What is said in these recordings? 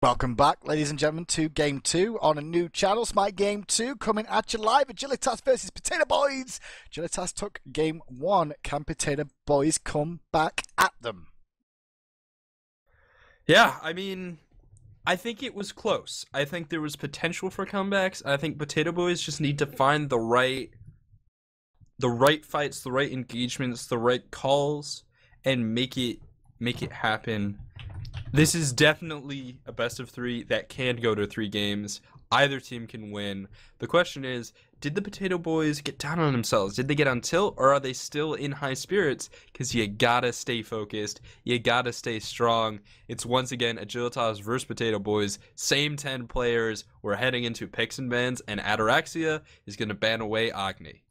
Welcome back, ladies and gentlemen, to Game 2 on a new channel, Smite Game 2, coming at you live. Agilitas versus Potato Boys. Agilitas took Game 1. Can Potato Boys come back at them? Yeah, I think it was close. I think there was potential for comebacks. I think Potato Boys just need to find the right fights, the right engagements, the right calls, and make it happen. This is definitely a best of 3 that can go to 3 games. Either team can win. The question is, did the Potato Boys get down on themselves? Did they get on tilt, or are they still in high spirits? Because you gotta stay focused. You gotta stay strong. It's once again Agilitas versus Potato Boys. Same 10 players. We're heading into picks and bans, and Ataraxia is going to ban away Agni.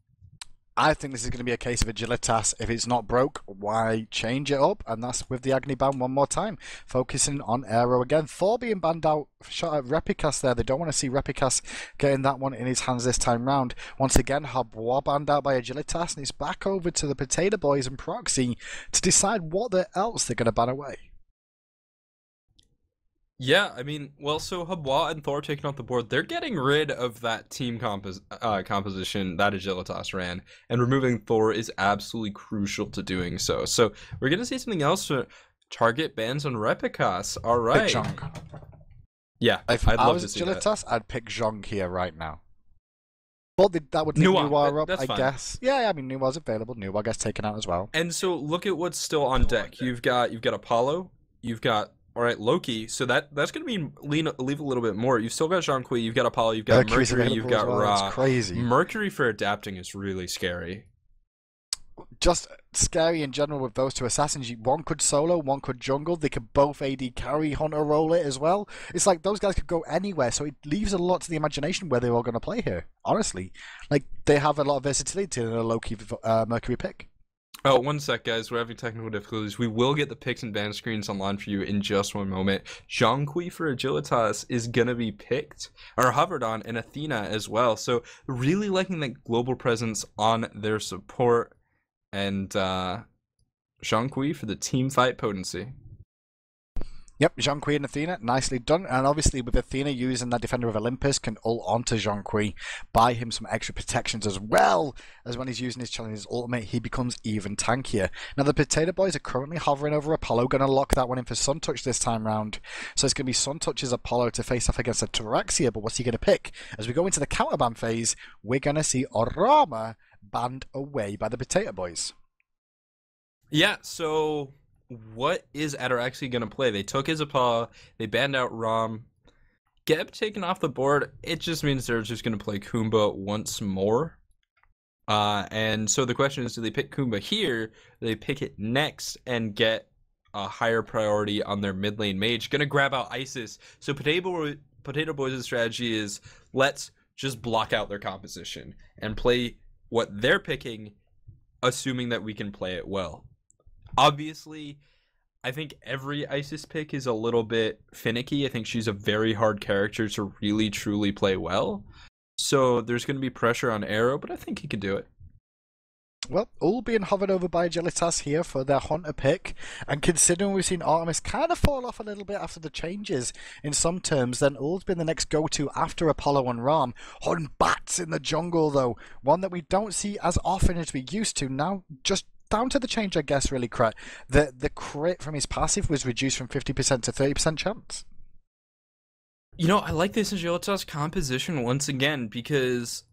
I think this is going to be a case of Agilitas. If it's not broke, why change it up? And that's with the Agni ban one more time. Focusing on Aero again. Thor being banned out, shot at Repicas there. They don't want to see Repicas getting that one in his hands this time round. Once again, Habwa banned out by Agilitas, and it's back over to the Potato Boys and Proxy to decide what else they're going to ban away. Yeah, so Habwa and Thor taking off the board, they're getting rid of that team composition that Agilitas ran, and removing Thor is absolutely crucial to doing so. So we're going to see something else for target bans on Repicas. All right. Pick Zhong. Yeah, if I'd I love was to see Agilitas, I'd pick Zhong here right now. But that would leave Nuwa, Nuwa up, that's I fine. guess. Yeah, Nuwa's available. Nuwa gets taken out as well. And so look at what's still on deck. You've got Apollo, you've got Loki, so that's going to leave a little bit more. You've still got Jean-Kui, you've got Apollo, you've got Mercury, you've got well. Ra. It's crazy. Mercury for adapting is really scary. Just scary in general with those two assassins. One could solo, one could jungle. They could both AD carry, Hunter roll it as well. It's like those guys could go anywhere, so it leaves a lot to the imagination where they're all going to play here, honestly. Like, they have a lot of versatility in a Loki Mercury pick. Oh, one sec, guys. We're having technical difficulties. We will get the picks and ban screens online for you in just one moment. Jean-Kui for Agilitas is going to be picked, or hovered on, and Athena as well. So really liking that global presence on their support. And Jean-Kui for the team fight potency. Yep, Jean-Kui and Athena, nicely done. And obviously with Athena using that Defender of Olympus, can ult onto Jean-Kui, buy him some extra protections as well as when he's using his challenger's ultimate, he becomes even tankier. Now the Potato Boys are currently hovering over Apollo, going to lock that one in for Sun Touch this time round. So it's going to be Sun Touch's Apollo to face off against Ataraxia, but what's he going to pick? As we go into the counterban phase, we're going to see Orama banned away by the Potato Boys. Yeah, so what is Ataraxia going to play? They took his Apollo, they banned out Rom. Geb taken off the board, it just means they're just going to play Kumba once more. And so the question is, do they pick Kumba here? Do they pick it next and get a higher priority on their mid lane mage? Going to grab out Isis. So Potato Boys' strategy is, let's just block out their composition and play what they're picking, assuming that we can play it well. Obviously, I think every Isis pick is a little bit finicky. I think she's a very hard character to really, truly play well. So there's going to be pressure on Aero, but I think he could do it. Well, all being hovered over by Agilitas here for their Hunter pick, and considering we've seen Artemis kind of fall off a little bit after the changes in some terms, then Ul's been the next go-to after Apollo and Ram. Hun Bats in the jungle though, one that we don't see as often as we used to now, just down to the change, I guess, really, Cret. The crit from his passive was reduced from 50% to 30% chance. You know, I like this Agilitas composition once again because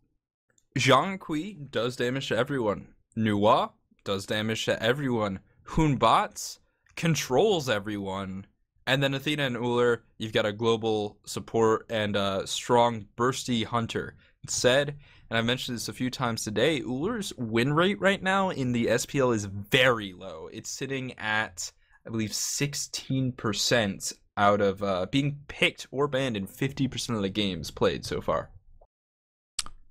Jean-Kui does damage to everyone. Nuwa does damage to everyone. Hunbats controls everyone. And then Athena and Uller, you've got a global support and a strong bursty hunter. It's said, and I mentioned this a few times today, Uller's win rate right now in the SPL is very low. It's sitting at, I believe, 16% out of being picked or banned in 50% of the games played so far.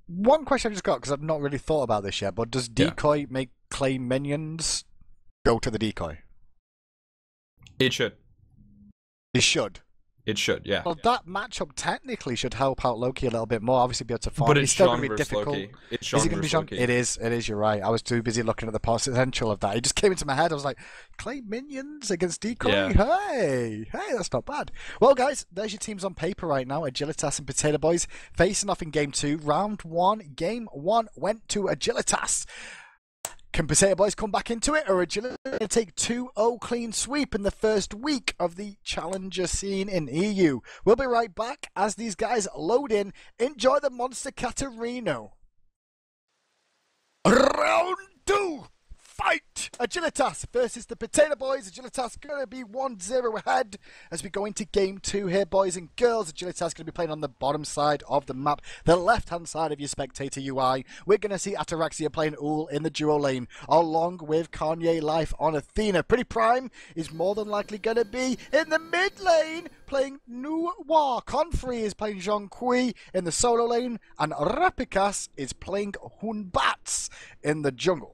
One question I just got, because I've not really thought about this yet, but does Decoy make clay minions go to the Decoy? It should. It should. It should, yeah. Well, that matchup technically should help out Loki a little bit more. Obviously, be able to farm. But It's it's still going Zhong to be versus difficult. Loki. It's Is Zhong it going to be versus Jean? Loki. It is. It is. You're right. I was too busy looking at the potential of that. It just came into my head. I was like, clay minions against decoy. Yeah. Hey, that's not bad. Well, guys, there's your teams on paper right now. Agilitas and Potato Boys facing off in game 2. Round 1, game 1 went to Agilitas. Can Potato Boys come back into it, or Agilitas take 2-0 clean sweep in the first week of the challenger scene in EU? We'll be right back as these guys load in. Enjoy the Monster Catarino. Round 2. Fight! Agilitas versus the Potato Boys. Agilitas going to be 1-0 ahead as we go into game 2 here, boys and girls. Agilitas going to be playing on the bottom side of the map, the left-hand side of your spectator UI. We're going to see Ataraxia playing Ool in the duo lane, along with Kanye Life on Athena. Pretty Prime is more than likely going to be in the mid lane, playing Noir. Confrey is playing Zhong Kui in the solo lane, and Rapikas is playing Hunbats in the jungle.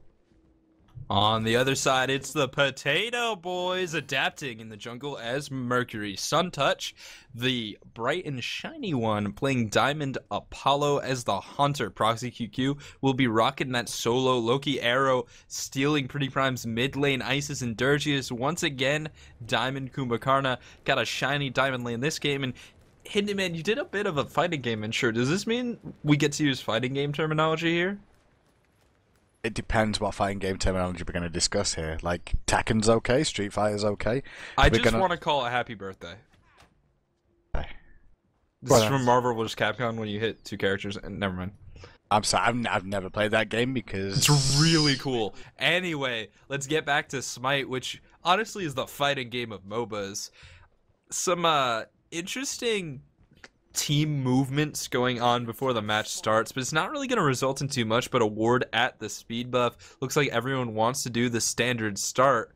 On the other side, it's the Potato Boys adapting in the jungle as Mercury. Suntouch, the bright and shiny one, playing Diamond Apollo as the Hunter. Proxy QQ will be rocking that solo Loki arrow, stealing Pretty Prime's mid lane Isis and Dirgius. Once again, Diamond Kumbhakarna got a shiny diamond lane this game. And Hindeman, you did a bit of a fighting game, and sure, does this mean we get to use fighting game terminology here? It depends what fighting game terminology we're going to discuss here. Like, Tekken's okay, Street Fighter's okay. I just want to call it happy birthday. Okay. This is from Marvel vs. Capcom when you hit 2 characters, and never mind. I'm sorry, I've never played that game because... It's really cool. Anyway, let's get back to Smite, which honestly is the fighting game of MOBAs. Some interesting team movements going on before the match starts, but it's not really going to result in too much but a ward at the speed buff. Looks like everyone wants to do the standard start.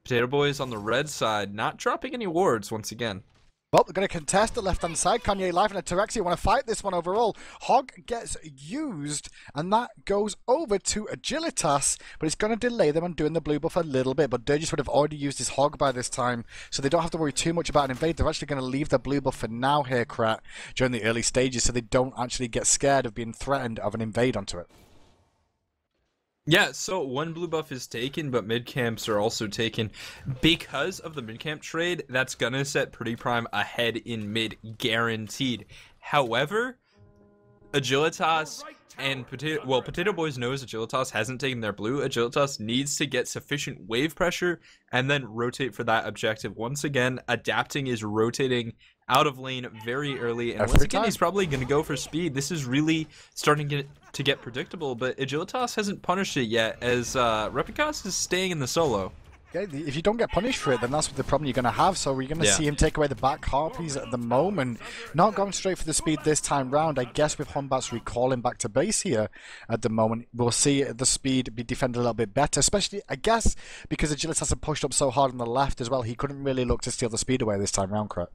Potato Boys on the red side not dropping any wards once again. Well, they're going to contest the left-hand side. Kanye Life and Ataraxia want to fight this one overall. Hog gets used, and that goes over to Agilitas, but it's going to delay them on doing the blue buff a little bit. But Dirges would have already used his Hog by this time, so they don't have to worry too much about an invade. They're actually going to leave the blue buff for now here, Krat, during the early stages, so they don't actually get scared of being threatened of an invade onto it. Yeah, so one blue buff is taken, but mid camps are also taken. Because of the mid camp trade, that's gonna set Pretty Prime ahead in mid, guaranteed. However, Agilitas and Potato Boys knows Agilitas hasn't taken their blue. Agilitas needs to get sufficient wave pressure and then rotate for that objective. Once again, adapting is rotating out of lane very early, and once again he's probably going to go for speed. This is really starting to get predictable, but Agilitas hasn't punished it yet, as Repikas is staying in the solo. Okay, if you don't get punished for it, then that's the problem you're going to have. So we're going to see him take away the back harpies at the moment. Not going straight for the speed this time round. I guess with Honbats recalling back to base here at the moment, we'll see the speed be defended a little bit better. Especially, I guess, because Agilitas hasn't pushed up so hard on the left as well. He couldn't really look to steal the speed away this time round, Krat.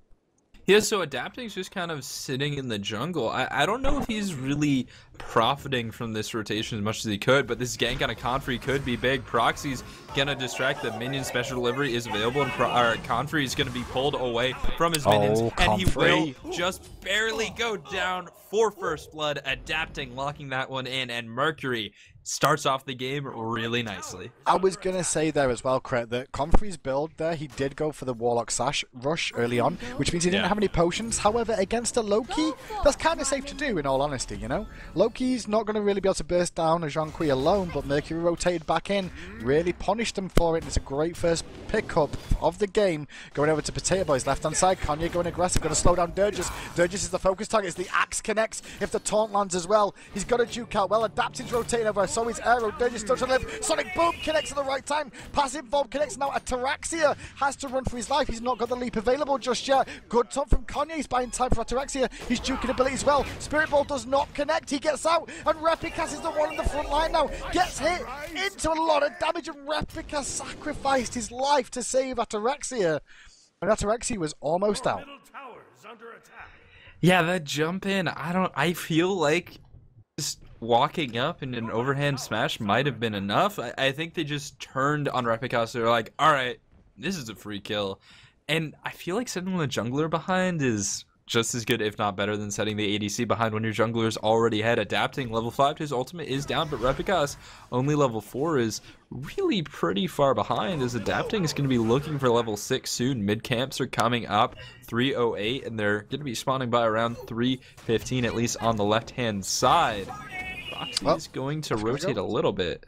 Yeah, so Adapting's just kind of sitting in the jungle. I don't know if he's really profiting from this rotation as much as he could, but this gank on a Confrey could be big. Proxy's gonna distract the minion. Special delivery is available, and Confrey is gonna be pulled away from his minions, and he will just barely go down for first blood. Adapting, locking that one in, and Mercury starts off the game really nicely. I was going to say there as well, Krat, that Confrey's build there, he did go for the Warlock Sash rush early on, which means he didn't have any potions. However, against a Loki, that's kind of safe to do in all honesty, you know? Loki's not going to really be able to burst down a Zhong Kui alone, but Mercury rotated back in, really punished him for it. It's a great first pickup of the game. Going over to Potato Boys, left-hand side, Kanye going aggressive, going to slow down Dirges. Dirges is the focus target, as the Axe connects. If the taunt lands as well, he's got a Duke out. Well, Adapting's rotating over, so his arrow. Dirges still to live. Sonic Boom connects at the right time. Passive Bomb connects now. Ataraxia has to run for his life. He's not got the leap available just yet. Good taunt from Kanye. He's buying time for Ataraxia. He's duking ability as well. Spirit Ball does not connect. He gets out, and Repikas is the one in the front line now. Gets hit into a lot of damage, and Repikas sacrificed his life to save Ataraxia. And Ataraxia was almost out. Yeah, that jump in, I feel like just walking up and an overhand smash might have been enough. I think they just turned on Repikas. They're like, all right, this is a free kill. And I feel like setting the jungler behind is just as good, if not better, than setting the ADC behind when your jungler's already ahead. Adapting level 5 to his ultimate is down, but Repikas only level 4 is really pretty far behind, as Adapting is going to be looking for level 6 soon. Mid camps are coming up 308, and they're going to be spawning by around 315, at least on the left-hand side. Proxy is going to rotate a little bit.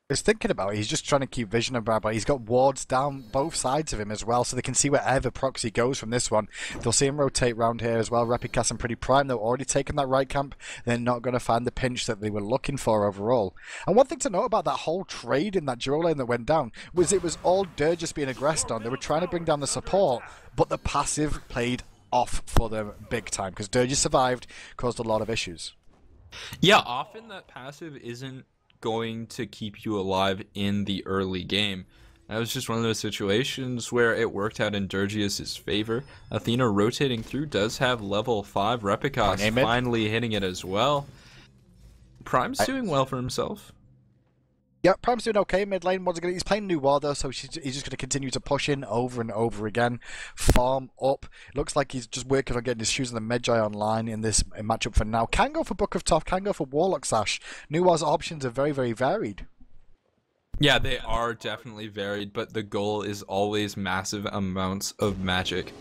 He's thinking about it. He's just trying to keep vision about it. He's got wards down both sides of him as well, so they can see wherever Proxy goes from this one. They'll see him rotate round here as well. Repikas and Pretty Prime, they've already taken that right camp. They're not going to find the pinch that they were looking for overall. And one thing to note about that whole trade in that duo lane that went down was it was all Dirges being aggressed on. They were trying to bring down the support, but the passive played off for them big time, because Dirges survived, caused a lot of issues. Yeah, often that passive isn't going to keep you alive in the early game. That was just one of those situations where it worked out in Dirgius's favor. Athena rotating through does have level 5. Repikas finally hitting it as well. Prime's doing well for himself. Yeah, Prime's doing okay mid lane. He's playing New War though, so he's just going to continue to push in over and over again. Farm up. Looks like he's just working on getting his shoes on the Magi online in this matchup for now. Can go for Book of Tough, can go for Warlock Sash. New War's options are very, very varied. Yeah, they are definitely varied, but the goal is always massive amounts of magic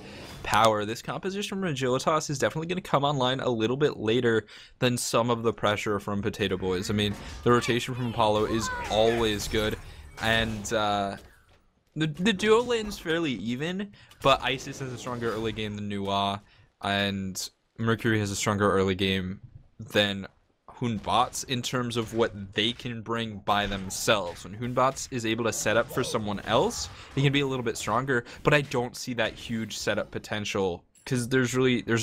power. This composition from Agilitas is definitely going to come online a little bit later than some of the pressure from Potato Boys. I mean, the rotation from Apollo is always good, and the duo lane's fairly even, but Isis has a stronger early game than Nuwa, and Mercury has a stronger early game than Hoonbots in terms of what they can bring by themselves. When Hoonbots is able to set up for someone else, he can be a little bit stronger, but I don't see that huge setup potential, because there's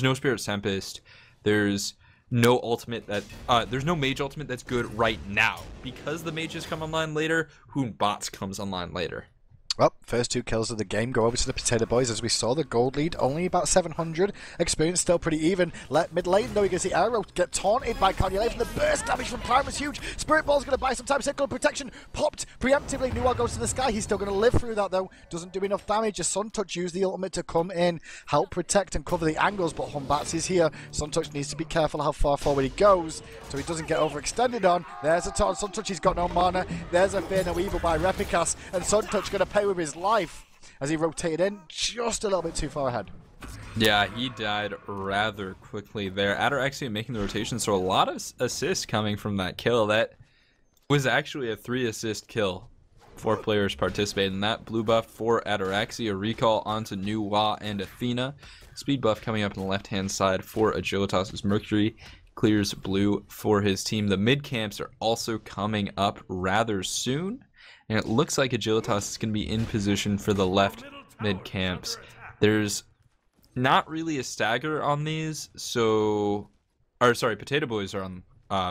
no Spirit Tempest, there's no ultimate that there's no mage ultimate that's good right now. Because the mages come online later, Hoonbots comes online later. Well, first 2 kills of the game go over to the Potato Boys. As we saw, the gold lead only about 700. Experience still pretty even. Mid lane, though, you can see Arrow get taunted by Kanye. The burst damage from Prime was huge. Spirit Ball's going to buy some time. Circle of Protection popped preemptively. Nuwa goes to the sky. He's still going to live through that, though. Doesn't do enough damage. As Suntouch used the ultimate to come in, help protect and cover the angles, but Humbats is here. Suntouch needs to be careful how far forward he goes, so he doesn't get overextended on. There's a taunt. Suntouch, he's got no mana. There's a Fear No Evil by Repikas, and Suntouch going to pay with his life as he rotated in just a little bit too far ahead. Yeah, he died rather quickly there. Ataraxia making the rotation, so a lot of assists coming from that kill. That was actually a 3-assist kill. 4 players participated in that. Blue buff for Ataraxia, recall onto Nuwa and Athena. Speed buff coming up on the left-hand side for Agilitas as Mercury clears blue for his team. The mid camps are also coming up rather soon, and it looks like Agilitas is going to be in position for the left mid camps. There's not really a stagger on these, so, or sorry, Potato Boys are on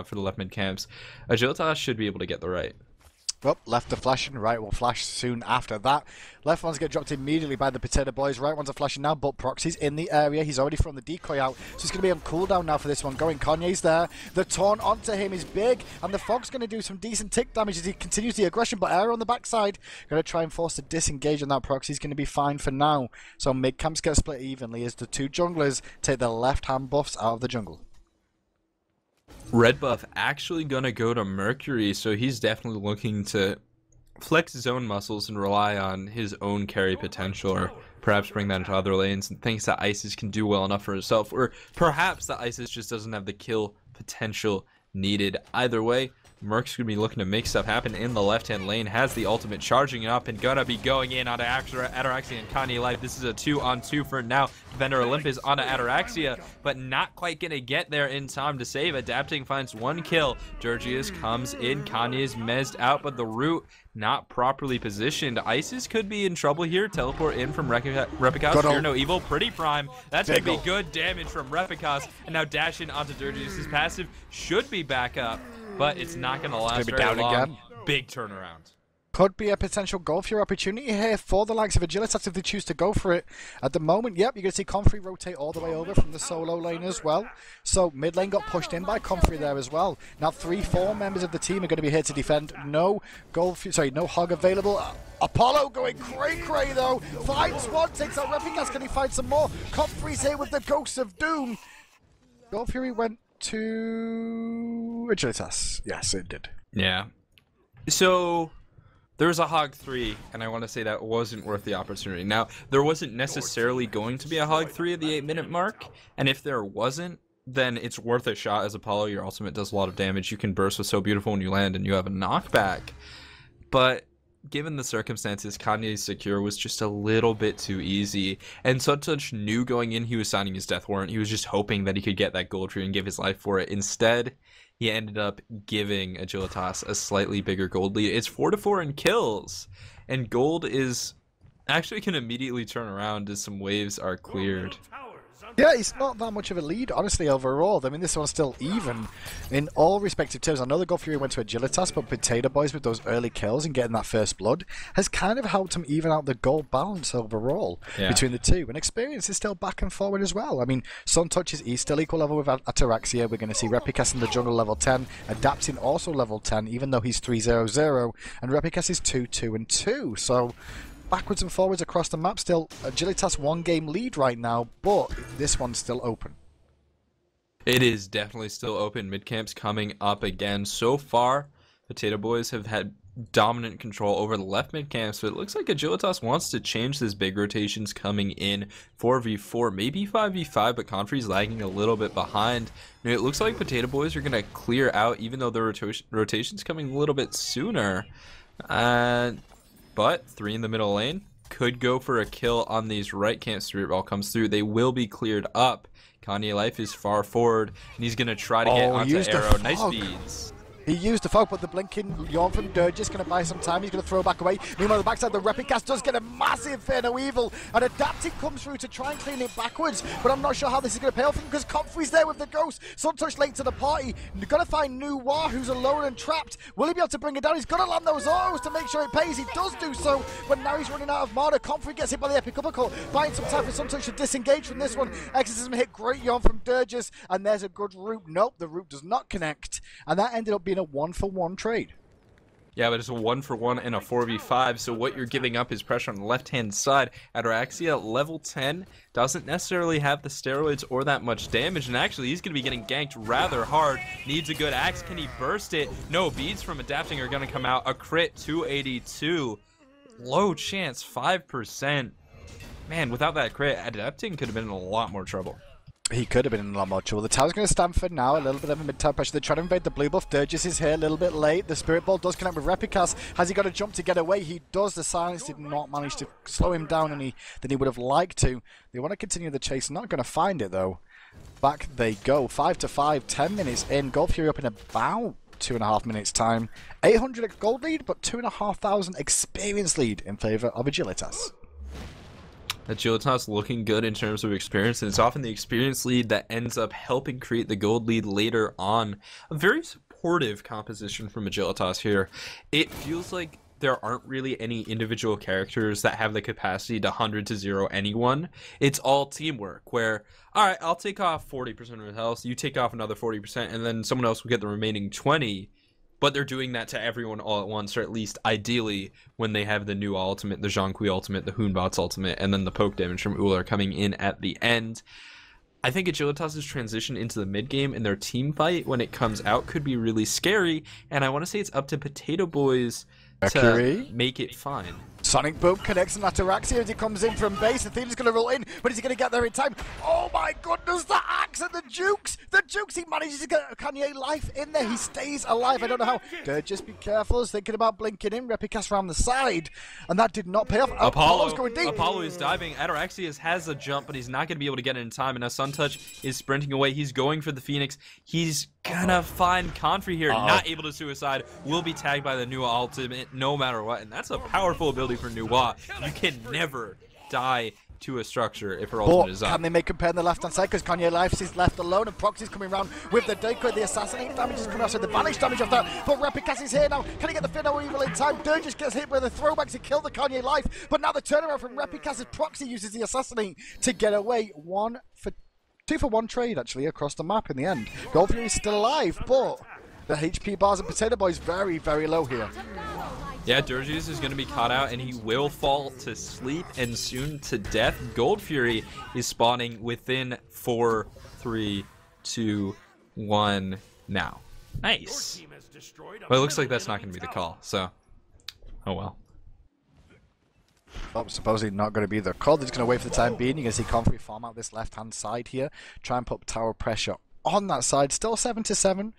for the left mid camps. Agilitas should be able to get the right. Well, left are flashing, right will flash soon after that. Left ones get dropped immediately by the Potato Boys, right ones are flashing now, but Proxy's in the area. He's already thrown the decoy out, so he's going to be on cooldown now for this one. Going, Kanye's there. The taunt onto him is big, and the Fog's going to do some decent tick damage as he continues the aggression, but Air on the backside going to try and force to disengage on that. Proxy's going to be fine for now. So mid camps get split evenly as the 2 junglers take their left-hand buffs out of the jungle. Red buff actually gonna go to Mercury, so he's definitely looking to flex his own muscles and rely on his own carry potential, or perhaps bring that into other lanes, and thinks that Isis can do well enough for herself, or perhaps that Isis just doesn't have the kill potential needed. Either way, Merc's gonna be looking to make stuff happen in the left-hand lane, has the ultimate charging up and gonna be going in onto Ataraxia and Kanye Life. This is a 2-on-2 for now. Defender Olympus onto Ataraxia, but not quite gonna get there in time to save. Adapting finds 1 kill. Dirgius comes in, Kanye's mezzed out, but the root not properly positioned. Isis could be in trouble here. Teleport in from Repikas. Fear No Evil, Pretty Prime. That's gonna be good damage from Repikas, and now dash in onto Dirgius's passive should be back up, but it's not going to last very long. Again. Big turnaround. Could be a potential goal for your opportunity here for the likes of Agilitas if they choose to go for it. At the moment, yep, you're going to see Comfrey rotate all the way over from the solo lane as well. So mid lane got pushed in by Comfrey there as well. Now 3-4 members of the team are going to be here to defend. No hog available. Apollo going cray though. Finds one, takes out Repikas. Can he find some more? Comfrey's here with the Ghosts of Doom. Gold Fury went to Agilitas. Yes, it did. Yeah. So there was a Hog 3, and I want to say that wasn't worth the opportunity. Now, there wasn't necessarily going to be a Hog 3 at the 8-minute mark, and if there wasn't, then it's worth a shot as Apollo. Your ultimate does a lot of damage. You can burst with So Beautiful when you land, and you have a knockback. But given the circumstances, Kanye's secure was just a little bit too easy. And Suntouch knew going in he was signing his death warrant. He was just hoping that he could get that gold tree and give his life for it. Instead, he ended up giving Agilitas a slightly bigger gold lead. It's 4-4 in kills, and gold is actually can immediately turn around as some waves are cleared. Yeah, it's not that much of a lead, honestly, overall. I mean, this one's still even in all respective terms. I know the Gold Fury went to Agilitas, but Potato Boys with those early kills and getting that first blood has kind of helped him even out the gold balance overall between the two. And experience is still back and forward as well. I mean, Suntouch is still equal level with Ataraxia. We're going to see Repikas in the jungle level 10, Adapting also level 10, even though he's 3-0-0, and Repikas is 2-2-2. So backwards and forwards across the map. Still Agilitas 1-game lead right now, but this one's still open. It is definitely still open. Mid-camp's coming up again. So far, Potato Boys have had dominant control over the left mid-camp, so it looks like Agilitas wants to change this big rotations coming in 4v4, maybe 5v5, but Comfrey's lagging a little bit behind. And it looks like Potato Boys are going to clear out, even though the rotation's coming a little bit sooner. But 3 in the middle lane could go for a kill on these right camp. Spirit Ball comes through. They will be cleared up. Kanye Life is far forward, and he's going to try to get onto Arrow. Nice beads. He used the fog, but the blinking yawn from Durgis going to buy some time. He's going to throw back away. Meanwhile, the backside, the Repikas does get a massive Inferno Evil, and Adapting comes through to try and clean it backwards, but I'm not sure how this is going to pay off for him because Comfrey's there with the Ghost. Suntouch late to the party. They've got to find Noir, who's alone and trapped. Will he be able to bring it down? He's got to land those autos to make sure it pays. He does do so, but now he's running out of mana. Comfrey gets hit by the Epic Uppercut, buying some time for Suntouch to disengage from this one. Exorcism hit, great yawn from Durgis, and there's a good root. Nope, the root does not connect, and that ended up being a 1-for-1 trade. Yeah, but it's a 1-for-1 and a 4v5, so what you're giving up is pressure on the left-hand side. Ataraxia, level 10, doesn't necessarily have the steroids or that much damage, and actually he's going to be getting ganked rather hard. Needs a good axe. Can he burst it? No, beads from Adapting are going to come out. A crit, 282. Low chance, 5%. Man, without that crit, Adapting could have been in a lot more trouble. He could have been in a lot more trouble. The tower's going to stand for now. A little bit of a mid-tower pressure. They're trying to invade the blue buff. Durgis is here a little bit late. The Spirit Ball does connect with Repikas. Has he got a jump to get away? He does. The silence did not manage to slow him down than he would have liked to. They want to continue the chase. Not going to find it, though. Back they go. 5-5, 10 minutes in. Gold Fury up in about 2.5 minutes time. 800 gold lead, but 2,500 experience lead in favor of Agilitas. Agilitas looking good in terms of experience, and it's often the experience lead that ends up helping create the gold lead later on. A very supportive composition from Agilitas here. It feels like there aren't really any individual characters that have the capacity to 100-0 anyone. It's all teamwork where, all right, I'll take off 40% of his health, you take off another 40%, and then someone else will get the remaining 20%. But they're doing that to everyone all at once, or at least ideally when they have the new ultimate, the Zhonghui ultimate, the Hoonbot's ultimate, and then the poke damage from Uller coming in at the end. I think Agilitas' transition into the mid game and their team fight when it comes out could be really scary, and I want to say it's up to Potato Boys to make it fine. Sonic Boom connects on Ataraxia as he comes in from base. Athena's going to roll in, but is he going to get there in time? Oh my goodness, the axe and the jukes! The jukes, he manages to get Kanye Life in there. He stays alive. I don't know how. Just be careful. He's thinking about blinking in. Repikas around the side, and that did not pay off. Apollo's going deep. Apollo is diving. Ataraxia has a jump, but he's not going to be able to get it in time. And now Suntouch is sprinting away. He's going for the Phoenix. He's gonna find Comfrey here. Not able to suicide. Will be tagged by the new ultimate no matter what. And that's a powerful ability for Nuwa. You can never die to a structure if her ultimate is up. Can they make compare on the left-hand side? Because Kanye Life is left alone, and Proxy's coming around with the Decoy. The Assassinate damage is coming out, so the Vanish damage of that. But Repikas is here now. Can he get the Finno Evil in time? Durgis gets hit with a throwback to kill the Kanye Life. But now the turnaround from Repikas as Proxy uses the Assassinate to get away. 2 for 1 trade, actually, across the map in the end. Gold Fury is still alive, but the HP bars and Potato Boy's very, very low here. Yeah, Durgis is going to be caught out, and he will fall to sleep and soon to death. Gold Fury is spawning within 4, 3, 2, 1 now. Nice. Well, it looks like that's not going to be the call, so oh well. Oh, supposedly not going to be the call. They're just going to wait for the time being. You can see Comfrey farm out this left-hand side here. Try and put tower pressure on that side. Still 7-7.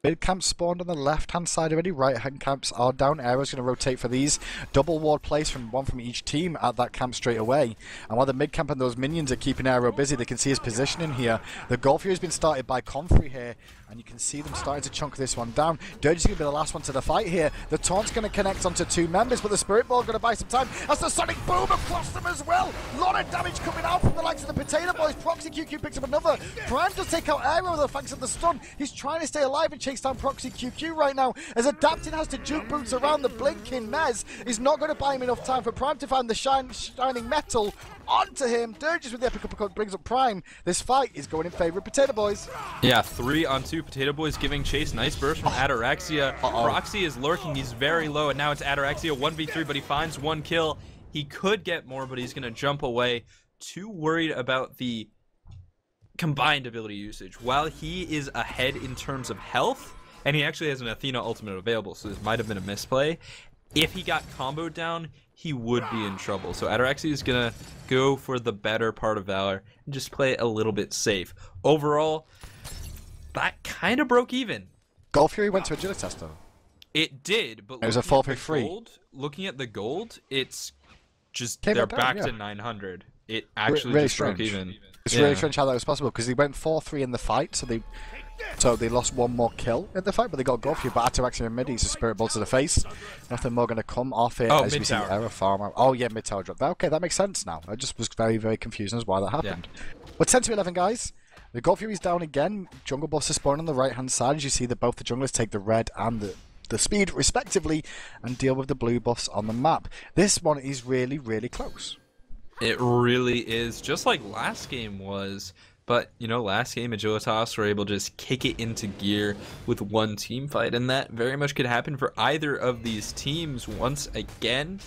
Mid camp spawned on the left-hand side already. Right-hand camps are down. Arrow's going to rotate for these. Double ward place from one from each team at that camp straight away. And while the mid camp and those minions are keeping Arrow busy, they can see his positioning here. The Golf Fury has been started by Comfrey here, and you can see them starting to chunk this one down. Dirge's going to be the last one to the fight here. The taunt's going to connect onto 2 members, but the Spirit Ball going to buy some time as the Sonic Boom across them as well. A lot of damage coming out from the likes of the Potato Boys. Proxy QQ picks up another. Prime does take out Arrow with the thanks of the stun. He's trying to stay alive and chase down Proxy QQ right now, as Adapting has to juke boots around the blinking Mez. Is not going to buy him enough time for Prime to find the shining metal onto him. Dirges with the epic uppercut brings up Prime. This fight is going in favor of Potato Boys. Yeah, 3 on 2. Potato Boys giving chase. Nice burst from Ataraxia. Proxy is lurking. He's very low, and now it's Ataraxia 1v3, but he finds 1 kill. He could get more, but he's going to jump away. Too worried about the combined ability usage. While he is ahead in terms of health, and he actually has an Athena ultimate available, so this might have been a misplay. If he got comboed down, he would be in trouble. So Ataraxia is going to go for the better part of Valor and just play a little bit safe. Overall, that kind of broke even. Golf Fury went to Agilitas though. It did, but it was a 4v3. Looking at the gold, it's just Came they're back to yeah. 900. It actually really just broke even. It's really strange how that was possible, because they went 4-3 in the fight, so they lost 1 more kill in the fight, but they got Golf Fury. But Ataraxia and mid, he's a Spirit Ball to the face. Nothing more going to come off it as we see Error farm out. Oh yeah, mid tower drop. Okay, that makes sense now. I just was very, very confused as why that happened. Yeah. We're 10-11, guys. The Golf Fury's down again. Jungle Boss is spawning on the right-hand side. As you see that both the junglers take the red and the speed, respectively, and deal with the blue buffs on the map. This one is really, really close. It really is, just like last game was. But, you know, last game, Agilitas were able to just kick it into gear with 1 team fight, and that very much could happen for either of these teams once again.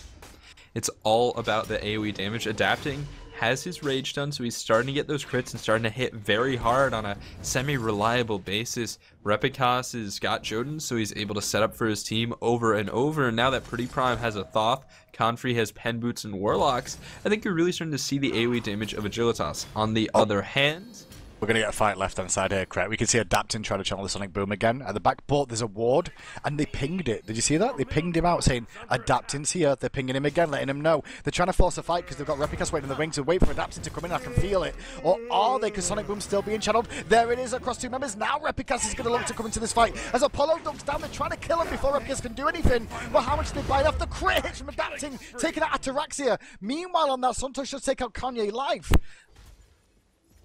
It's all about the AoE damage. Adapting has his rage done, so he's starting to get those crits and starting to hit very hard on a semi-reliable basis. Repikas has got Joden, so he's able to set up for his team over and over, and now that Pretty Prime has a Thoth, Confrey has Pen Boots and Warlocks, I think you're really starting to see the AoE damage of Agilitas. On the other hand, we're going to get a fight left-hand side here, correct? We can see Adapting trying to channel the Sonic Boom again. At the back port, there's a ward, and they pinged it. Did you see that? They pinged him out, saying, Adapting's here. They're pinging him again, letting him know. They're trying to force a fight because they've got Repikas waiting in the wing to wait for Adapting to come in. I can feel it. Or are they? Because Sonic Boom's still being channeled. There it is across 2 members. Now Repikas is going to look to come into this fight. As Apollo ducks down, they're trying to kill him before Repikas can do anything. But how much did they bite off? The crit hits from Adapting, taking out Ataraxia. Meanwhile, on that, Suntosh should take out Kanye Life.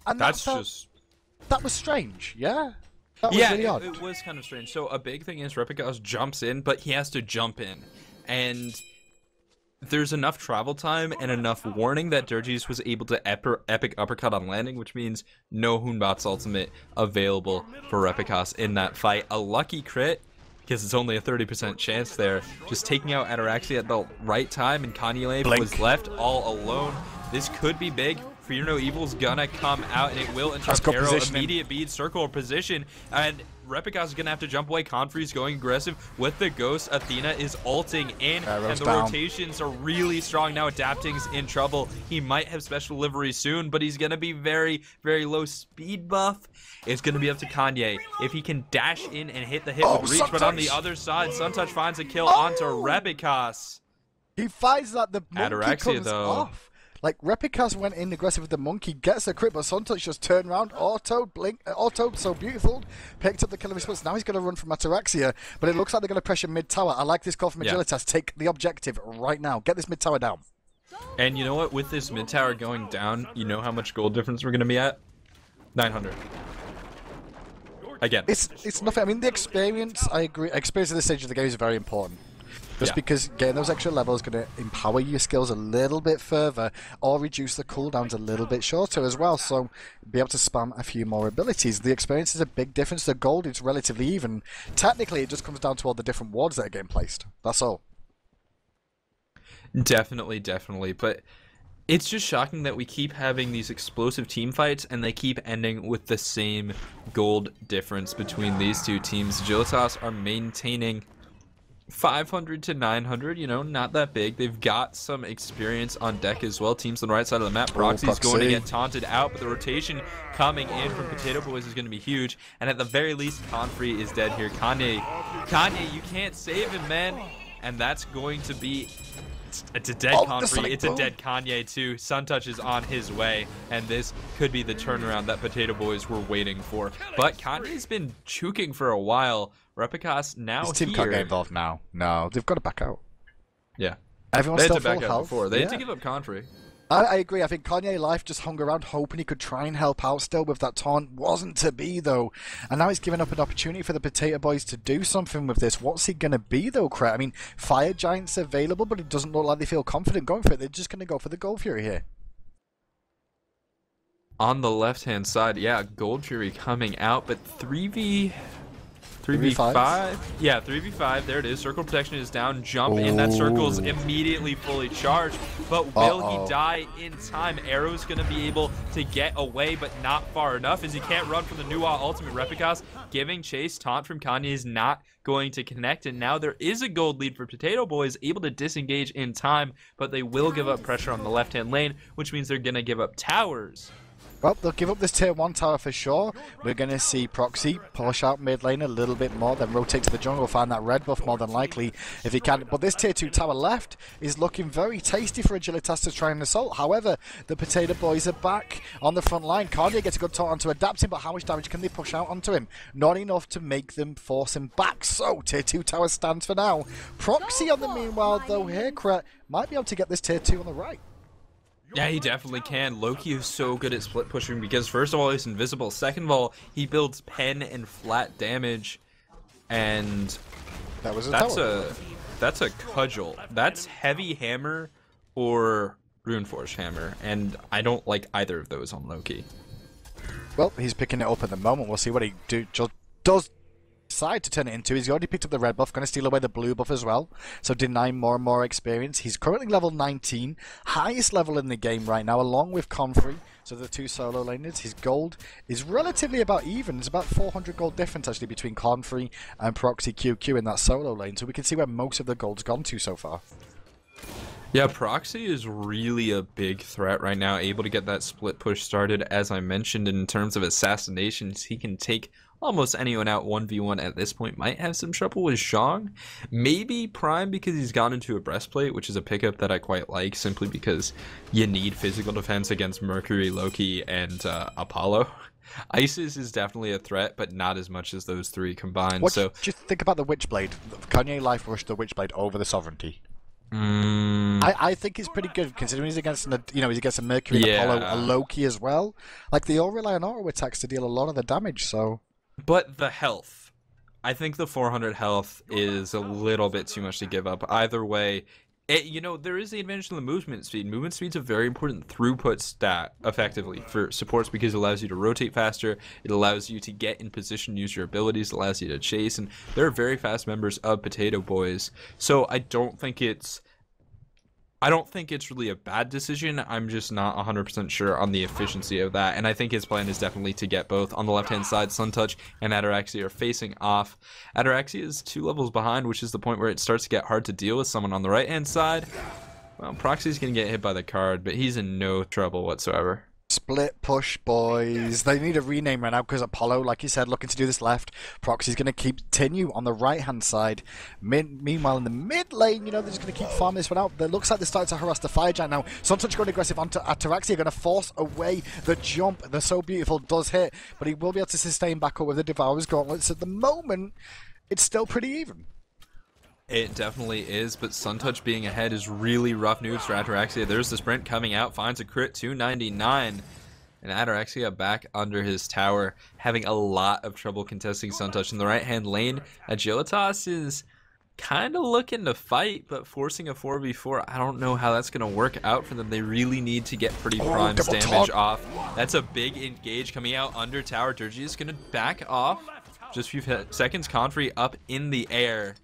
And that was strange, yeah? That was really odd. It was kind of strange. So a big thing is Repikas jumps in, but he has to jump in. And there's enough travel time and enough warning that Durgis was able to epic uppercut on landing, which means no Hunbat's ultimate available for Repikas in that fight. A lucky crit, because it's only a 30% chance there. Just taking out Ataraxia at the right time, and Kanye was left all alone. This could be big. Fear No Evil's gonna come out, and it will interrupt Arrow. Immediate bead circle position, and Repikas is gonna have to jump away. Confrey's going aggressive with the Ghost. Athena is ulting in, and the rotations are really strong. Now Adapting's in trouble. He might have special delivery soon, but he's gonna be very, very low speed buff. It's gonna be up to Kanye if he can dash in and hit the hit with reach. But on the other side, Suntouch finds a kill onto Repikas. He finds that the monkey Ataraxia, comes though. off. Like, Repikas went in aggressive with the monkey, gets a crit, but Suntouch just turned around, autoed so beautiful, picked up the kill of his foot. Now he's going to run from Ataraxia, but it looks like they're going to pressure mid-tower. I like this call from Agilitas. Take the objective right now. Get this mid-tower down. And you know what? With this mid tower going down, you know how much gold difference we're going to be at? 900. Again. It's nothing. I mean, the experience, I agree. Experience at this stage of the game is very important. Just because getting those extra levels is going to empower your skills a little bit further or reduce the cooldowns a little bit shorter as well. So be able to spam a few more abilities. The experience is a big difference. The gold is relatively even. Technically, it just comes down to all the different wards that are getting placed. That's all. Definitely, definitely. But it's just shocking that we keep having these explosive team fights and they keep ending with the same gold difference between these two teams. Agilitas are maintaining 500 to 900, you know, not that big. They've got some experience on deck as well. Teams on the right side of the map. Proxy's going to get taunted out, but the rotation coming in from Potato Boys is going to be huge. And at the very least, Confrey is dead here. Kanye, you can't save him, man. And that's going to be... It's a dead Confrey. It's a dead Kanye too. Suntouch is on his way, and this could be the turnaround that Potato Boys were waiting for. But Kanye's been juking for a while. Repicas now His team can't get involved now. No, they've got to back out. Yeah. Everyone's they had still to back full out health. before. They had to give up Confrey. I agree. I think Kanye Life just hung around hoping he could try and help out still with that taunt. Wasn't to be, though. And now he's given up an opportunity for the Potato Boys to do something with this. What's he going to be, though, Cret? I mean, Fire Giant's available, but it doesn't look like they feel confident going for it. They're just going to go for the Gold Fury here. On the left-hand side, yeah, Gold Fury coming out, but 3v5? Yeah, 3v5. There it is. Circle protection is down. Jump in. That circle's immediately fully charged. But will he die in time? Arrow's going to be able to get away, but not far enough, as he can't run from the Nuwa ultimate. Repicas giving chase. Taunt from Kanye is not going to connect, and now there is a gold lead for Potato Boys, able to disengage in time, but they will give up pressure on the left-hand lane, which means they're going to give up towers. Well, they'll give up this tier 1 tower for sure. We're going to see Proxy push out mid lane a little bit more, then rotate to the jungle, find that red buff more than likely if he can. But this tier 2 tower left is looking very tasty for Agilitas to try and assault. However, the Potato Boys are back on the front line. Cardia gets a good taunt onto Adapting, but how much damage can they push out onto him? Not enough to make them force him back. So, tier 2 tower stands for now. Proxy on the meanwhile, though, here, Cret might be able to get this tier 2 on the right. Yeah, he definitely can. Loki is so good at split pushing because first of all, he's invisible. Second of all, he builds pen and flat damage, and that's a cudgel. That's heavy hammer or Runeforge hammer, and I don't like either of those on Loki. Well, he's picking it up at the moment. We'll see what he does decide to turn it into. He's already picked up the red buff, going to steal away the blue buff as well, so denying more and more experience. He's currently level 19, highest level in the game right now, along with Confrey. So the two solo laners, his gold is relatively about even. It's about 400 gold difference actually between Confrey and Proxy QQ in that solo lane, so we can see where most of the gold's gone to so far. Yeah, Proxy is really a big threat right now, able to get that split push started. As I mentioned, in terms of assassinations, he can take almost anyone out 1v1 at this point. Might have some trouble with Zhang. Maybe Prime because he's gone into a breastplate, which is a pickup that I quite like, simply because you need physical defense against Mercury, Loki, and Apollo. Isis is definitely a threat, but not as much as those three combined. What do you think about the Witchblade? Kanye Life rushed the Witchblade over the Sovereignty. I think it's pretty good considering he's against he's against a Mercury, and Apollo, a Loki as well. Like they all rely on auto attacks to deal a lot of the damage. So, but the health, I think the 400 health is a little bit too much to give up. Either way, there is the advantage of the movement speed. Movement speed's a very important throughput stat, effectively, for supports because it allows you to rotate faster, it allows you to get in position, use your abilities, it allows you to chase, and they're very fast members of Potato Boys. So I don't think it's really a bad decision. I'm just not 100% sure on the efficiency of that, and I think his plan is definitely to get both. On the left-hand side, Suntouch and Ataraxia are facing off. Ataraxia is 2 levels behind, which is the point where it starts to get hard to deal with someone on the right-hand side. Well, Proxy's going to get hit by the card, but he's in no trouble whatsoever. Split push, boys. They need a rename right now because Apollo, like you said, looking to do this left. Proxy's going to continue on the right-hand side. Meanwhile, in the mid lane, they're just going to keep farming this one out. It looks like they're starting to harass the Fire Giant now. Suntouch going aggressive onto Ataraxia, going to force away the jump. The So Beautiful does hit, but he will be able to sustain back up with the Devourer's Gauntlets. At the moment, it's still pretty even. It definitely is, but Suntouch being ahead is really rough news for Ataraxia. There's the sprint coming out, finds a crit, 299. And Ataraxia back under his tower, having a lot of trouble contesting Suntouch. In the right-hand lane, Agilitas is kind of looking to fight, but forcing a 4v4, I don't know how that's going to work out for them. They really need to get Pretty Prime's damage off. That's a big engage coming out under tower. Dirgy is going to back off. Just a few seconds, Confrey up in the air.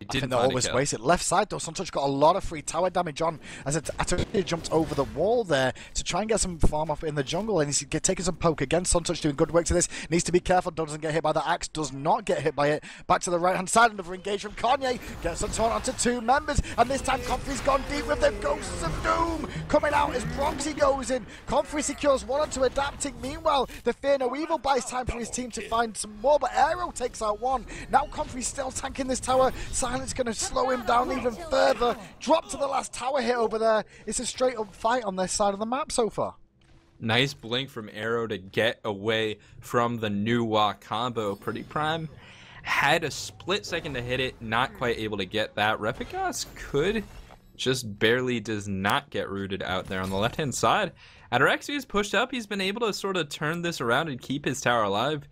I think they're always wasted. Left side though, Suntouch got a lot of free tower damage on as Ataraxia jumped over the wall there to try and get some farm off in the jungle, and he's taking some poke again. Suntouch doing good work to this. Needs to be careful, doesn't get hit by the axe, does not get hit by it. Back to the right hand side, another engage from Kanye. Gets some taunt onto two members, and this time Comfrey's gone deep with the Ghosts of Doom coming out as Proxy goes in. Comfrey secures one onto Adapting. Meanwhile, the Fear No Evil buys time for his team to find some more, but Aero takes out one. Now Comfrey's still tanking this tower. Silence going to slow him down even further. Drop to the last tower hit over there. It's a straight up fight on this side of the map so far. Nice blink from Aero to get away from the new Wa combo. Pretty Prime had a split second to hit it, not quite able to get that. Repigas could, just barely does not get rooted out there on the left hand side. Ataraxia is pushed up. He's been able to sort of turn this around and keep his tower alive.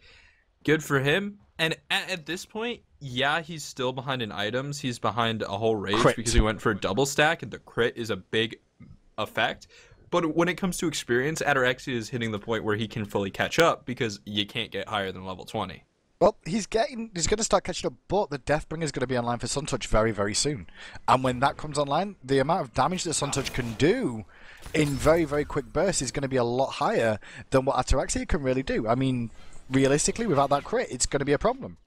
Good for him. And at this point, yeah, he's still behind in items. He's behind a whole rage because he went for a double stack, and the crit is a big effect. But when it comes to experience, Ataraxia is hitting the point where he can fully catch up because you can't get higher than level 20. Well, he's going to start catching up, but the Deathbringer is going to be online for Suntouch very, very soon. And when that comes online, the amount of damage that Suntouch can do in very, very quick bursts is going to be a lot higher than what Ataraxia can really do. I mean, realistically, without that crit, it's going to be a problem.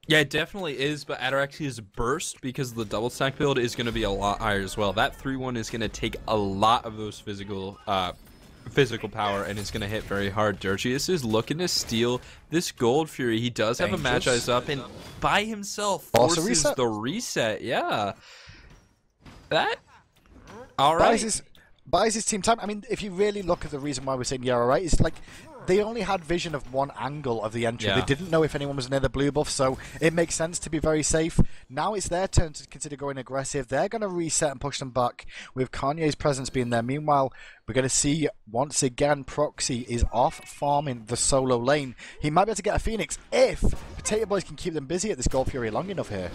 Yeah, it definitely is, but Ataraxia's burst, because the double stack build, is going to be a lot higher as well. That 3-1 is going to take a lot of those physical power, and it's going to hit very hard. Dirgius is looking to steal this Gold Fury. He does have a match eyes up, and by himself forces the reset. Yeah. That... All right. Buys his team time. I mean, if you really look at the reason why we're saying yeah, all right, it's like they only had vision of one angle of the entry. Yeah. They didn't know if anyone was near the blue buff, so it makes sense to be very safe. Now it's their turn to consider going aggressive. They're going to reset and push them back with Kanye's presence being there. Meanwhile, we're going to see once again Proxy is off farming the solo lane. He might be able to get a Phoenix if Potato Boys can keep them busy at this Gold Fury long enough here.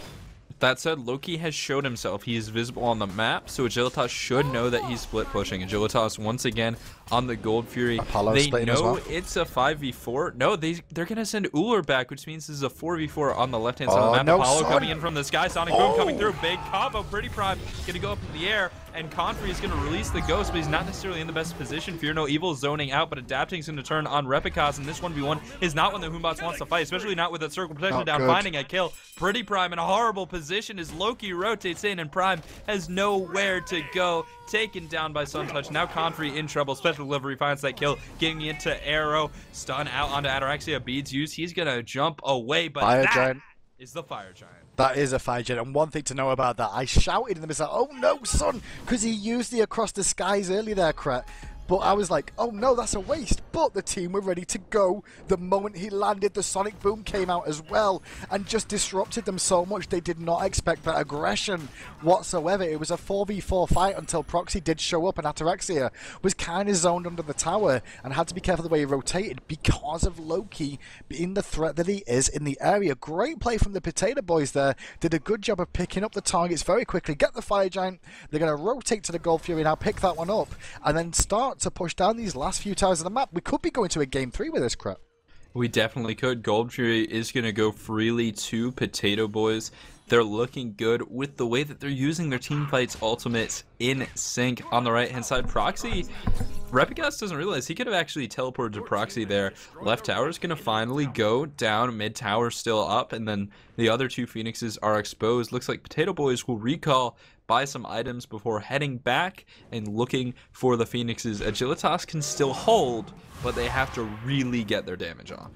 That said, Loki has showed himself. He is visible on the map, so Agilitas should know that he's split pushing. Agilitas once again on the Gold Fury. They know it's a 5v4. No, they're going to send Uller back, which means this is a 4v4 on the left-hand side of the map. No, Apollo coming in from the sky. Sonic Boom coming through. Big combo. Pretty Prime going to go up in the air, and Confrey is going to release the Ghost, but he's not necessarily in the best position. Fear No Evil zoning out, but Adapting is going to turn on Repikas, and this 1v1 is not one that Humbats wants to fight, especially not with that circle protection down, finding a kill. Pretty Prime in a horrible position as Loki rotates in, and Prime has nowhere to go. Taken down by Suntouch. Now Confrey in trouble. Special Delivery finds that kill, getting into Aero. Stun out onto Ataraxia. Beads used. He's going to jump away, but that is the Fire Giant. That is a Fire Giant, and one thing to know about that, I shouted at them, it's like, oh no, son, because he used the Across the Skies early there, Kret. But I was like, oh no, that's a waste. But the team were ready to go. The moment he landed, the Sonic Boom came out as well and just disrupted them so much. They did not expect that aggression whatsoever. It was a 4v4 fight until Proxy did show up, and Ataraxia was kind of zoned under the tower and had to be careful the way he rotated because of Loki being the threat that he is in the area. Great play from the Potato Boys there. Did a good job of picking up the targets very quickly. Get the Fire Giant. They're going to rotate to the Gold Fury now, pick that one up, and then start to push down these last few towers of the map. We could be going to a game 3 with this crap. We definitely could. Gold Fury is going to go freely to Potato Boys. They're looking good with the way that they're using their team fights ultimates in sync. On the right hand side, Proxy, Repigas doesn't realize he could have actually teleported to Proxy there. Left tower is going to finally go down, mid tower still up, and then the other two Phoenixes are exposed. Looks like Potato Boys will recall, buy some items before heading back and looking for the Phoenixes. Agilitas can still hold, but they have to really get their damage off.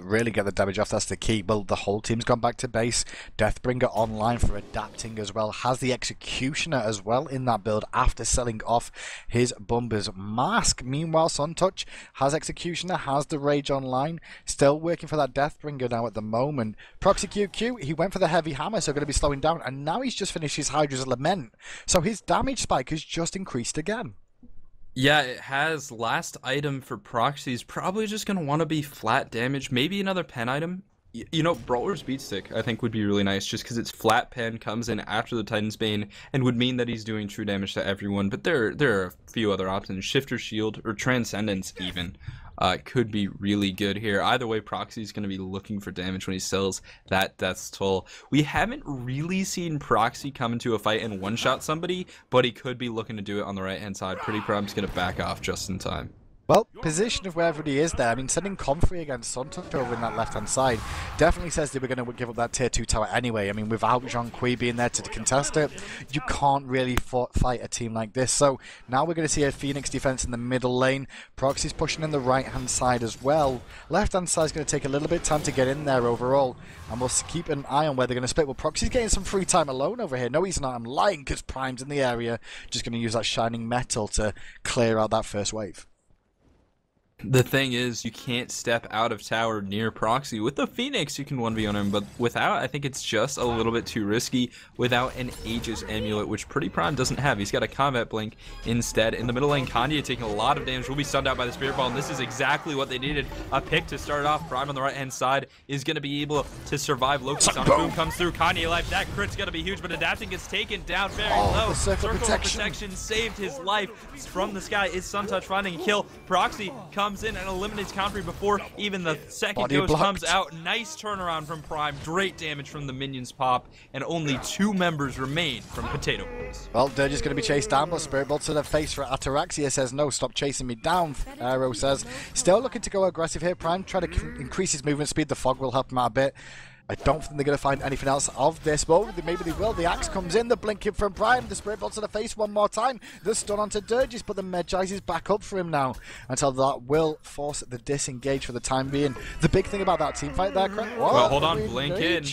Really get the damage off, that's the key. Well, the whole team's gone back to base. Deathbringer online for adapting as well. Has the Executioner as well in that build after selling off his Bumber's Mask. Meanwhile, Suntouch has Executioner, has the Rage online. Still working for that Deathbringer now at the moment. Proxy QQ, he went for the Heavy Hammer, so going to be slowing down. And now he's just finished his Hydra's Lament. So his damage spike has just increased again. Yeah, it has. Last item for Proxy is probably just going to want to be flat damage. Maybe another pen item. You know, Brawler's Beatstick I think would be really nice just because it's flat pen, comes in after the Titan's Bane, and would mean that he's doing true damage to everyone. But there are a few other options. Shifter Shield or Transcendence even could be really good here. Either way, Proxy's going to be looking for damage when he sells that Death's Toll. We haven't really seen Proxy come into a fight and one-shot somebody, but he could be looking to do it on the right-hand side. Pretty Prime's going to back off just in time. Well, position of wherever he is there. I mean, sending Comfrey against Suntouch over in that left-hand side definitely says they were going to give up that tier 2 tower anyway. I mean, without Zhonghui being there to contest it, you can't really fight a team like this. So now we're going to see a Phoenix defense in the middle lane. Proxy's pushing in the right-hand side as well. Left-hand side is going to take a little bit of time to get in there overall, and we'll keep an eye on where they're going to split. Well, Proxy's getting some free time alone over here. No, he's not. I'm lying because Prime's in the area. Just going to use that Shining Metal to clear out that first wave. The thing is, you can't step out of tower near Proxy. With the Phoenix, you can 1v on him, but without, I think it's just a little bit too risky without an Aegis Amulet, which Pretty Prime doesn't have. He's got a Combat Blink instead. In the middle lane, Kanye taking a lot of damage, will be stunned out by the Spirit Ball, and this is exactly what they needed. A pick to start off. Prime on the right-hand side is going to be able to survive. Loki Boom comes through. Kanye life. That crit's going to be huge, but Adapting gets taken down very low. The circle of protection. protection saved his life. From the sky is Suntouch finding a kill. Proxy comes in and eliminates Comfrey before even the second Body ghost blocked. comes out. Nice turnaround from Prime. Great damage from the minions pop, and only 2 members remain from Potato Boys. Well, Dirge is going to be chased down, but Spirit Ball to the face for Ataraxia says, no, stop chasing me down. Arrow says, still looking to go aggressive here. Prime trying to increase his movement speed. The fog will help him out a bit. I don't think they're going to find anything else of this, but maybe they will. The axe comes in, the blinking from Prime, the Spirit Ball to the face one more time. The stun onto Dirges, but the Medjais is back up for him now until that will force the disengage for the time being. The big thing about that team fight there, Craig. Well, hold on, blink in.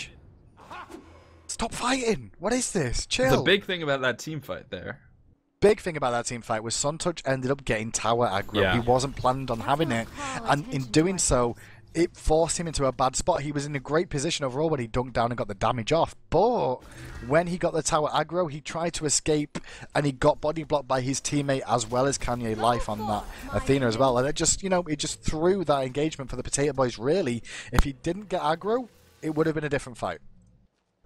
Stop fighting. What is this? Chill. The big thing about that team fight there. Big thing about that team fight was Suntouch ended up getting tower aggro. Yeah. He wasn't planned on having it, and in doing so, it forced him into a bad spot. He was in a great position overall when he dunked down and got the damage off. But when he got the tower aggro, he tried to escape and he got body blocked by his teammate as well as Kanye Life on that Athena as well. And it just, it just threw that engagement for the Potato Boys, really. If he didn't get aggro, it would have been a different fight.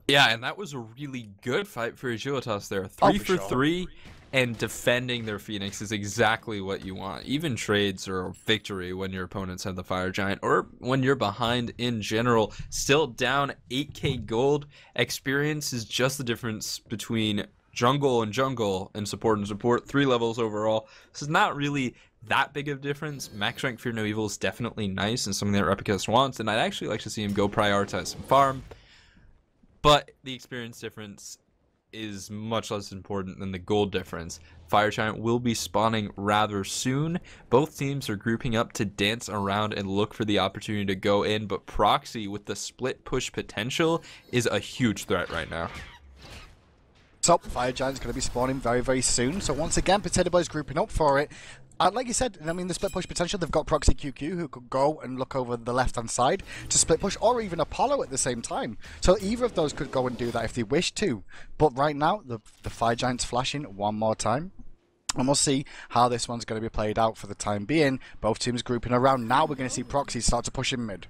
Yeah, and that was a really good fight for Agilitas there. 3 for 3. And defending their Phoenix is exactly what you want. Even trades or victory when your opponents have the Fire Giant, or when you're behind in general. Still down 8k gold. Experience is just the difference between jungle and support and support. 3 levels overall. This is not really that big of a difference. Max rank Fear No Evil is definitely nice and something that Replicus wants, and I'd actually like to see him go prioritize some farm. But the experience difference is much less important than the gold difference. Fire Giant will be spawning rather soon. Both teams are grouping up to dance around and look for the opportunity to go in, but Proxy with the split push potential is a huge threat right now. So, Fire Giant's going to be spawning very, very soon. So once again, Potato Boys grouping up for it. Like you said, I mean, the split push potential, they've got Proxy QQ who could go and look over the left-hand side to split push, or even Apollo at the same time. So either of those could go and do that if they wish to. But right now, the Fire Giant's flashing one more time. And we'll see how this one's going to be played out for the time being. Both teams grouping around. Now we're going to see Proxy start to push in mid.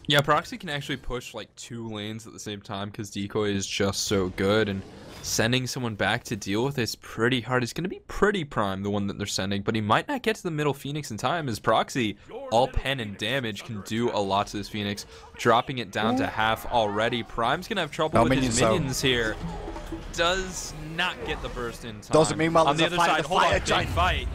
Yeah, Proxy can actually push like 2 lanes at the same time because Decoy is just so good, and sending someone back to deal with is pretty hard. It's going to be Pretty Prime, the one that they're sending, but he might not get to the middle Phoenix in time, as Proxy, all pen and damage, can do a lot to this Phoenix. Dropping it down to half already. Prime's going to have trouble with his minions here. Does not get the burst in time. Doesn't mean well on the there's other a fight, side, the hold Fire on, Giant. big fight.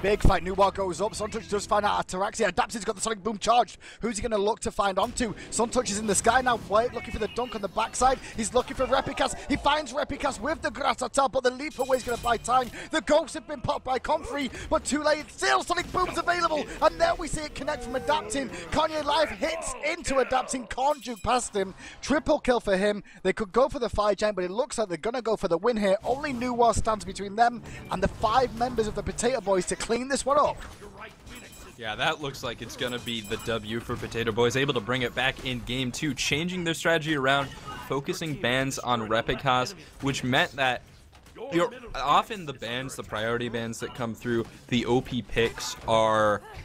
big fight. New War goes up. Suntouch does find out Ataraxia. Adaptive's got the Sonic Boom charged. Who's he going to look to find onto? Suntouch is in the sky now. Wait, looking for the dunk on the backside. He's looking for Repicas. He finds Repicas with the Gratata, but the lethal way is going to buy time. The ghosts have been popped by Comfrey, but too late. Still Sonic Boom's available, and there we see it connect from Adapting. Kanye Live hits into Adapting. Can't juke past him. Triple kill for him. They could go for the Fire Giant, but it looks like they're going to go for the win here. Only New War stands between them and the 5 members of the Potato Boys to clean this one up. Yeah, that looks like it's going to be the W for Potato Boys, able to bring it back in Game 2, changing their strategy around, focusing bans on Replicas, which meant that often the bans, the priority bans that come through, the OP picks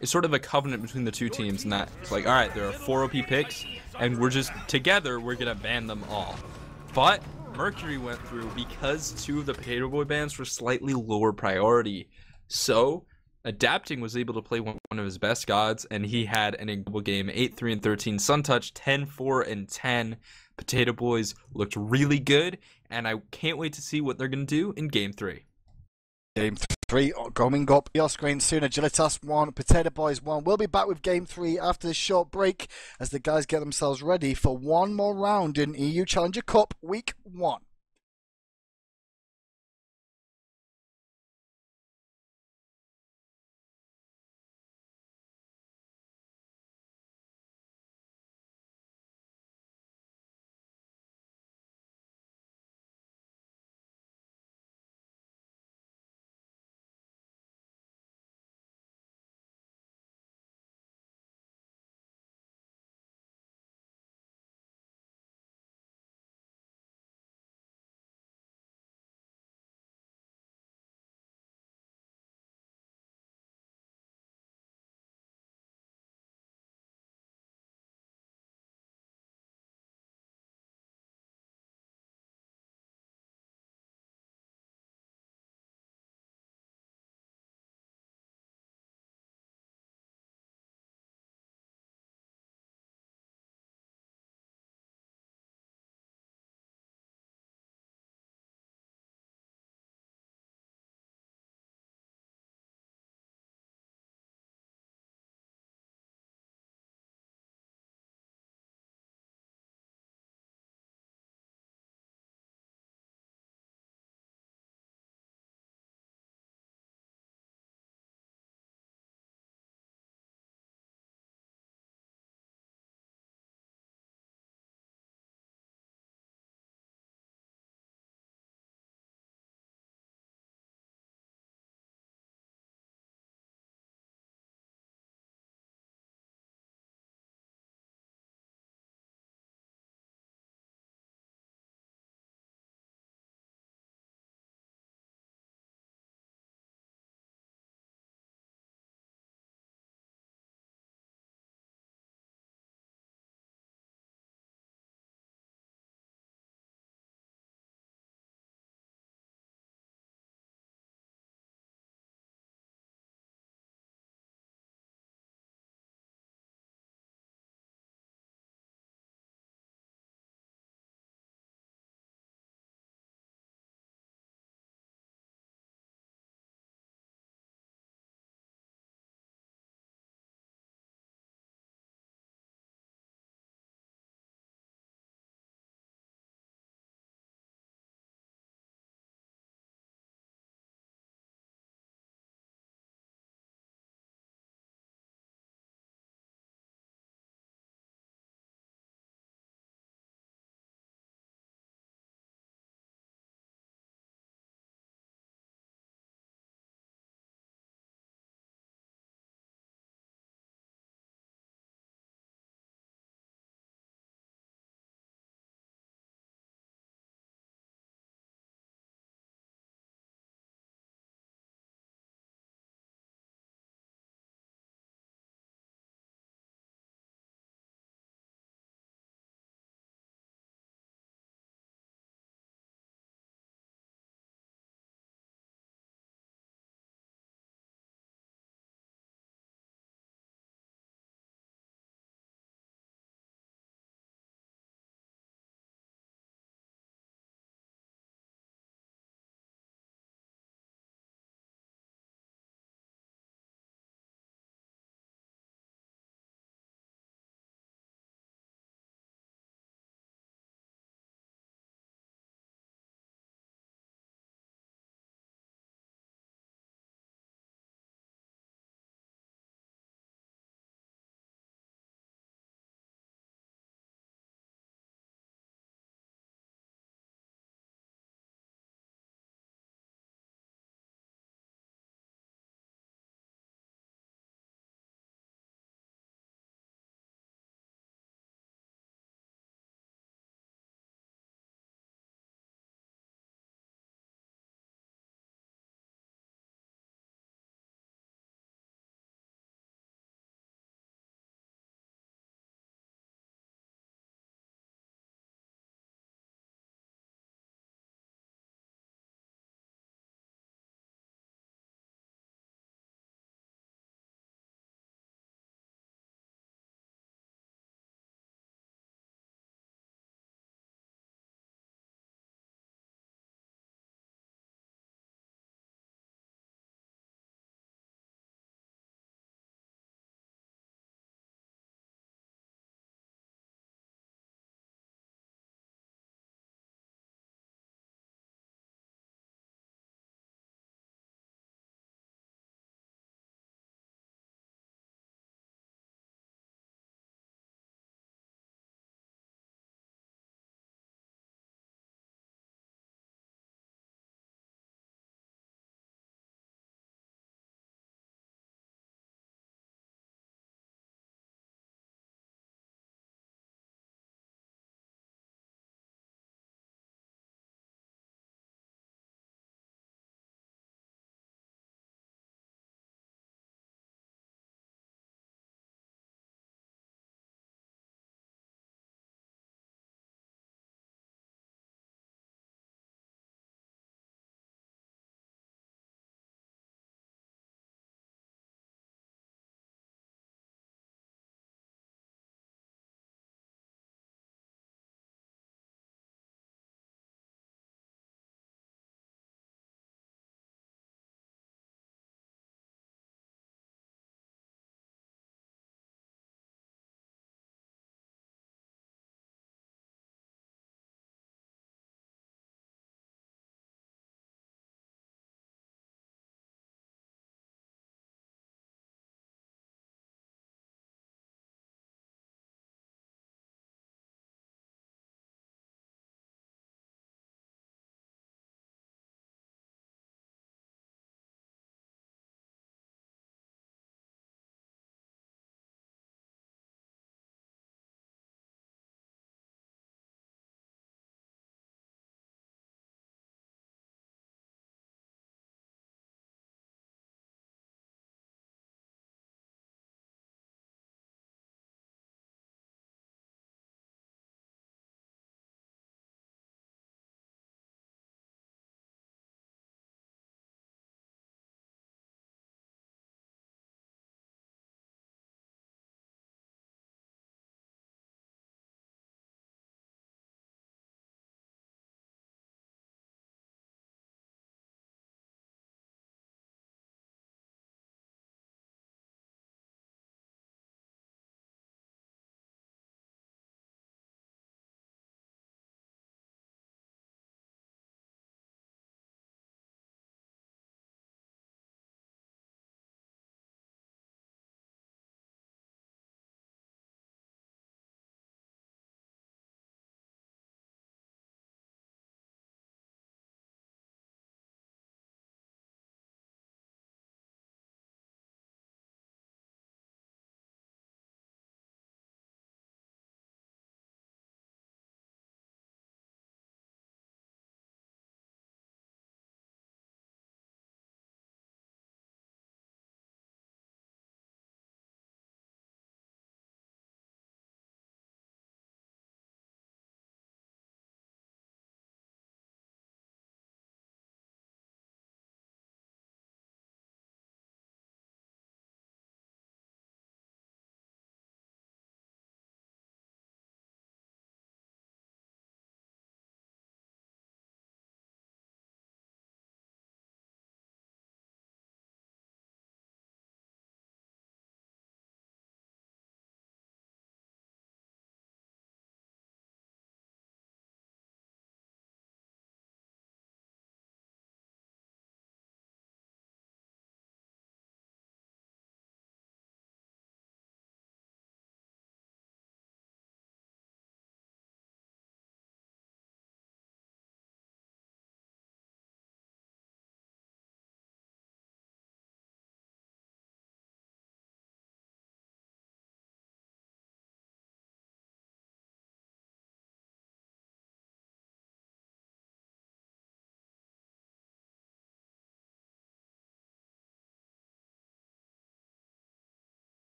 is sort of a covenant between the two teams, and that it's like, all right, there are 4 OP picks, and we're just, together, we're going to ban them all. But Mercury went through because 2 of the Potato Boy bans were slightly lower priority. So Adapting was able to play one of his best gods, and he had an incredible game, 8-3-13. Suntouch 10-4-10. Potato Boys looked really good, and I can't wait to see what they're going to do in Game 3. Game 3 coming up your screen soon. Agilitas 1, Potato Boys 1. We'll be back with Game 3 after this short break as the guys get themselves ready for one more round in EU Challenger Cup Week 1.